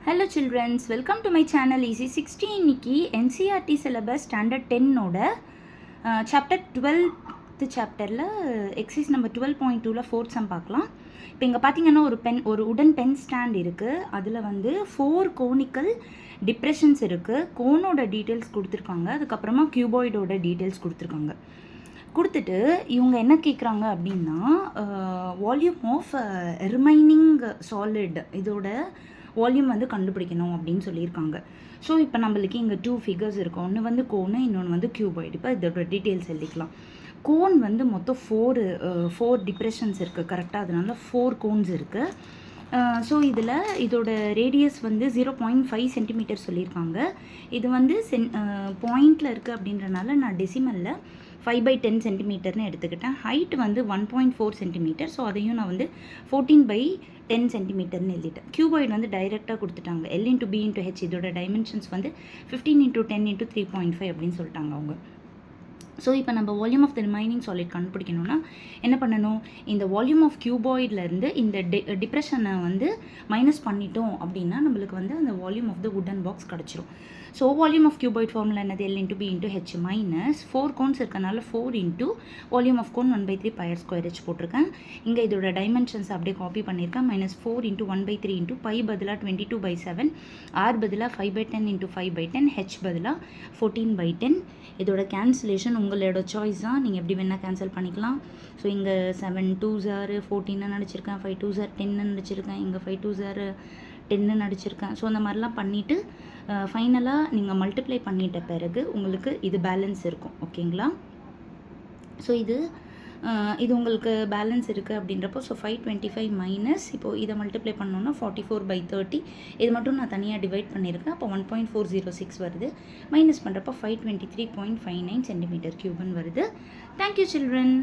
Hello childrens, welcome to my channel Easy 16. இன்னைக்கு NCERT syllabus standard 10ஓட chapter 12th chapterல exercise number 12.2ல fourth sum பார்க்கலாம். இப்போ இங்கே பார்த்தீங்கன்னா ஒரு உடன் பென் ஸ்டாண்ட் இருக்குது. அதில் வந்து 4 கோனிக்கல் டிப்ரெஷன்ஸ் இருக்குது. கோனோட டீட்டெயில்ஸ் கொடுத்துருக்காங்க, அதுக்கப்புறமா கியூபாய்டோட டீட்டெயில்ஸ் கொடுத்துட்டு இவங்க என்ன கேட்குறாங்க அப்படின்னா வால்யூம் ஆஃப் ரிமைனிங் சாலிட் இதோட வால்யூம் வந்து கண்டுபிடிக்கணும் அப்படின்னு சொல்லியிருக்காங்க. ஸோ இப்போ நம்மளுக்கு இங்கே 2 ஃபிகர்ஸ் இருக்கும். ஒன்று வந்து கோனு, இன்னொன்று வந்து கியூபாய்டு. இப்போ இதோட டீட்டெயில்ஸ் எழுதிக்கலாம். கோன் வந்து மொத்தம் 4 டிப்ரெஷன்ஸ் இருக்குது கரெக்டாக, அதனால 4 கோன்ஸ் இருக்குது. ஸோ இதோட ரேடியஸ் வந்து 0.5 சென்டிமீட்டர் சொல்லியிருக்காங்க. இது வந்து பாயிண்டில் இருக்குது அப்படின்றனால நான் டெசிமலில் 5/10 சென்டிமீட்டர்னு எடுத்துக்கிட்டேன். ஹைட் வந்து 1.4 சென்டிமீட்டர். ஸோ அதையும் நான் வந்து 14/10 சென்டிமீட்டர்னு எழுதிட்டேன். கியூபாய்டு வந்து டைரெக்டாக கொடுத்துட்டாங்க. L × B × H இதோட டைமென்ஷன்ஸ் வந்து 15 × 10 × 3.5 அப்படின்னு சொல்லிட்டாங்க அவங்க. ஸோ இப்போ நம்ம volume of the remaining solid கண்டுபிடிக்கணும்னா என்ன பண்ணணும், இந்த வால்யூம் ஆஃப் கியூபாய்ட்லேருந்து இந்த டிப்ரெஷனை வந்து மைனஸ் பண்ணிட்டோம் அப்படின்னா நம்மளுக்கு வந்து அந்த வால்யூம் ஆஃப் த வுடன் பாக்ஸ் கிடச்சிரும். So volume of cuboid formula என்னது, L × B × H minus 4 cones இருக்கனால 4 × வால்யூம் ஆஃப் கோன் 1/3 πr² போட்டிருக்கேன். இங்கே இதோட டைமென்ஷன்ஸ் அப்படியே காப்பி பண்ணியிருக்கேன். -4 × 1/3 × பை பதிலாக 22/7, R பதிலாக 5/10 × 5/10, H பதிலாக 14/10. இதோட கேன்சலேஷன் உங்களோட சாய்ஸ் தான், நீங்கள் எப்படி வேணால் கேன்சல் பண்ணிக்கலாம். ஸோ இங்கே 7 2s are 14 நடிச்சிருக்கேன், 5 2s are 10 நடிச்சிருக்கேன், இங்கே 5 2s are 10 நடிச்சிருக்கேன். ஸோ அந்த மாதிரிலாம் பண்ணிவிட்டு ஃபைனலாக நீங்கள் மல்டிப்ளை பண்ணிட்ட பிறகு உங்களுக்கு இது பேலன்ஸ் இருக்கும். ஓகேங்களா? ஸோ இது உங்களுக்கு பேலன்ஸ் இருக்குது அப்படின்றப்போ ஸோ 525 மைனஸ் இப்போது இதை மல்டிப்ளை பண்ணோன்னா 44/30. இது மட்டும் நான் தனியாக டிவைட் பண்ணியிருக்கேன். அப்போ 1.406 வருது. மைனஸ் பண்ணுறப்போ 523.59 சென்டிமீட்டர் க்யூப்னு வருது. Thank you children.